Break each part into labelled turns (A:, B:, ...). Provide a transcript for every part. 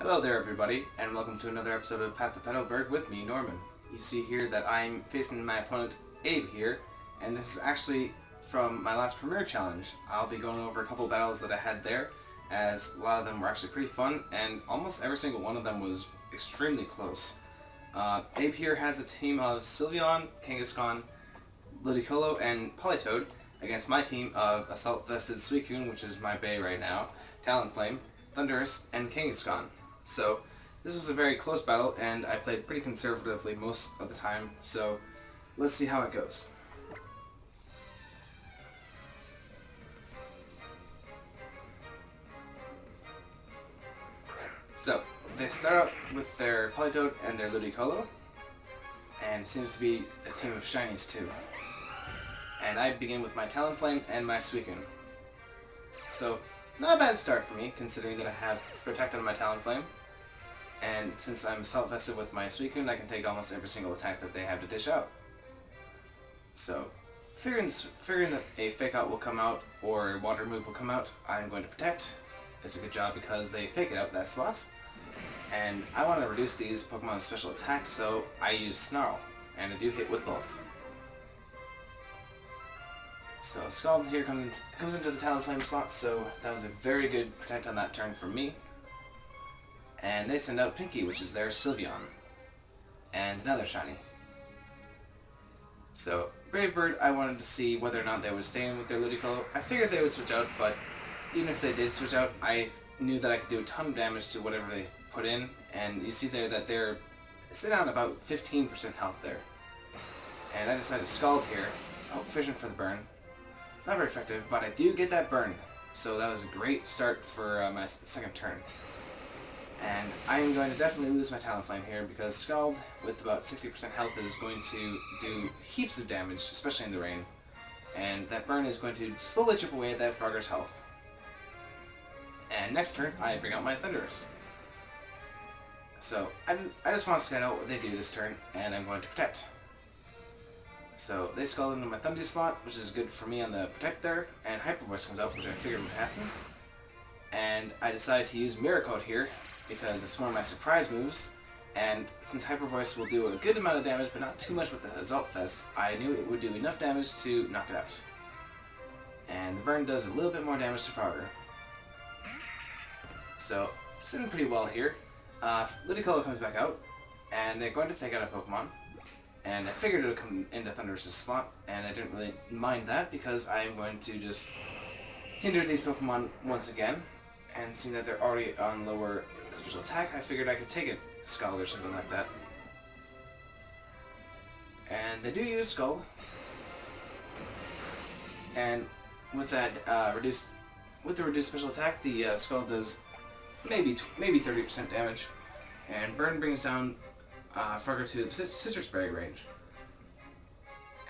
A: Hello there everybody, and welcome to another episode of Path to Petalburg with me, Norman. You see here that I'm facing my opponent, Abe here, and this is actually from my last Premier Challenge. I'll be going over a couple battles that I had there, as a lot of them were actually pretty fun, and almost every single one of them was extremely close. Abe here has a team of Sylveon, Kangaskhan, Ludicolo, and Politoed, against my team of Assault-Vested Suicune, which is my Bay right now, Talonflame, Thundurus, and Kangaskhan. So this was a very close battle, and I played pretty conservatively most of the time, so let's see how it goes. So they start out with their Politoed and their Ludicolo, and it seems to be a team of shinies too. And I begin with my Talonflame and my Suicune. So not a bad start for me, considering that I have Protect on my Talonflame. And since I'm Assault-Vested with my Suicune, I can take almost every single attack that they have to dish out. So, figuring that a Fake Out will come out, or Water Move will come out, I'm going to Protect. It's a good job because they Fake It out that slot. And I want to reduce these Pokemon's special attacks, so I use Snarl, and I do hit with both. So Scald here comes into the Talonflame slot, so that was a very good Protect on that turn from me. And they send out Pinky, which is their Sylveon, and another shiny. So Brave Bird, I wanted to see whether or not they would stay in with their Ludicolo. I figured they would switch out, but even if they did switch out, I knew that I could do a ton of damage to whatever they put in, and you see there that they're sitting on about 15% health there. And I decided to Scald here. Oh, Fission for the burn. Not very effective, but I do get that burn, so that was a great start for my second turn. And I am going to definitely lose my Talonflame here, because Scald, with about 60% health, is going to do heaps of damage, especially in the rain. And that burn is going to slowly chip away at that Frogger's health. And next turn, I bring out my Thundurus. So, I just want to scan out what they do this turn, and I'm going to Protect. So they Scald into my Thundy slot, which is good for me on the Protect there, and Hyper Voice comes out, which I figured would happen. And I decided to use Mirror Coat here, because it's one of my surprise moves, and since Hyper Voice will do a good amount of damage, but not too much with the Assault Vest, I knew it would do enough damage to knock it out. And the burn does a little bit more damage to Frogger. So, sitting pretty well here. Ludicolo comes back out, and they're going to Fake Out a Pokemon. And I figured it would come into Thundurus' slot, and I didn't really mind that because I am going to just hinder these Pokemon once again. And seeing that they're already on lower special attack, I figured I could take a Scald or something like that. And they do use Scald. And with that with the reduced special attack, the Scald does maybe 30% damage. And Burn brings down Frogger to the Citrus Berry range.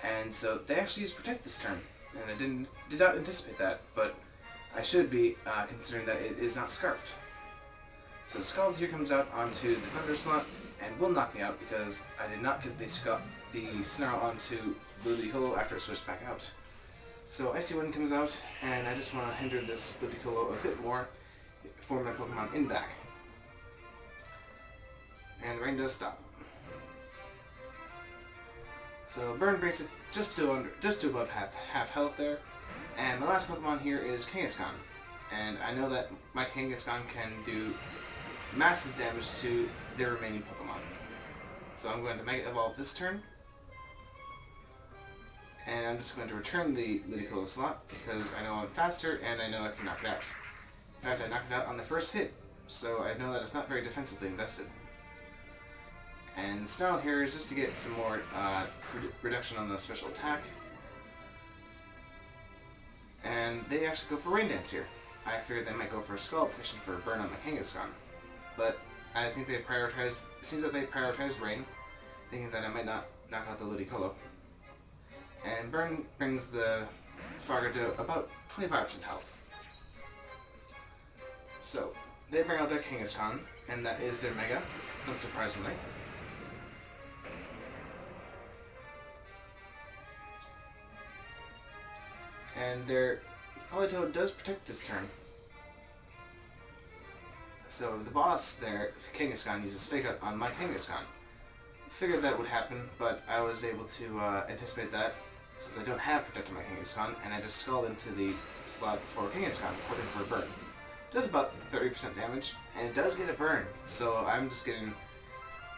A: And so they actually use Protect this turn, and I did not anticipate that, but I should be, considering that it is not Scarfed. So Scald here comes out onto the Thunder slot, and will knock me out because I did not get the Snarl onto Ludicolo after it switched back out. So Icy Wind comes out, and I just want to hinder this Ludicolo a bit more for my Pokemon in back. And the rain does stop. So Burn breaks it just to about half health there. And the last Pokemon here is Kangaskhan. And I know that my Kangaskhan can do massive damage to their remaining Pokemon. So I'm going to Mega Evolve this turn. And I'm just going to return the Ludicolo slot because I know I'm faster and I know I can knock it out. In fact, I knocked it out on the first hit, so I know that it's not very defensively invested. And Snarl here is just to get some more reduction on the special attack. And they actually go for Rain Dance here. I figured they might go for a Scald fishing for a burn on the Kangaskhan. But I think it seems that they prioritized Rain, thinking that I might not knock out the Ludicolo. And Burn brings the Frogger to about 25% health. So, they bring out their Kangaskhan, and that is their Mega, unsurprisingly. And their Politoed does Protect this turn. So the boss there, Kangaskhan, uses Fake Out on my Kangaskhan. Figured that would happen, but I was able to anticipate that since I don't have Protect on my Kangaskhan, and I just Scald into the slot for Kangaskhan, hoping for a burn. It does about 30% damage, and it does get a burn, so I'm just getting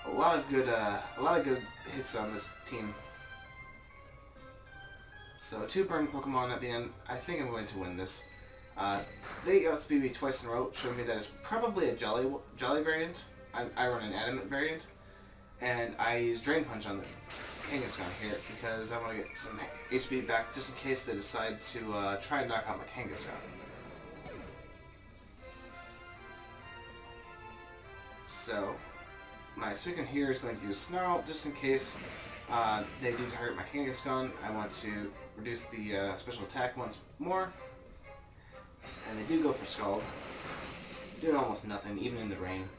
A: a lot of good hits on this team. So 2 burn Pokemon at the end. I think I'm going to win this. They outspeed me twice in a row, showing me that it's probably a Jolly variant. I run an Adamant variant, and I use Drain Punch on the Kangaskhan here because I want to get some HP back just in case they decide to try and knock out my Kangaskhan. So my Suicune here is going to use Snarl just in case they do target my Kangaskhan. I want to reduce the special attack once more. And they do go for Scald, doing almost nothing, even in the rain.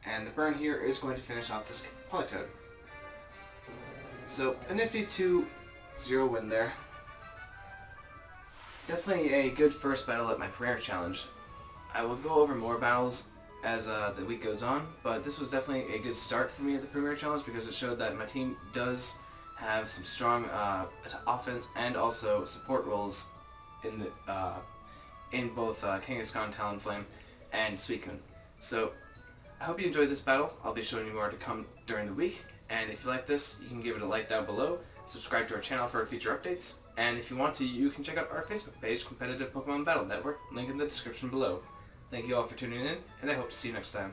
A: And the burn here is going to finish off this Politoed. So a nifty 2-0 win there. Definitely a good first battle at my Premier Challenge. I will go over more battles as the week goes on, but this was definitely a good start for me at the Premier Challenge because it showed that my team does have some strong offense and also support roles in both Kangaskhan, Talonflame, and Suicune. So I hope you enjoyed this battle. I'll be showing you more to come during the week, and if you like this, you can give it a like down below, subscribe to our channel for future updates, and if you want to, you can check out our Facebook page, Competitive Pokemon Battle Network, link in the description below. Thank you all for tuning in, and I hope to see you next time.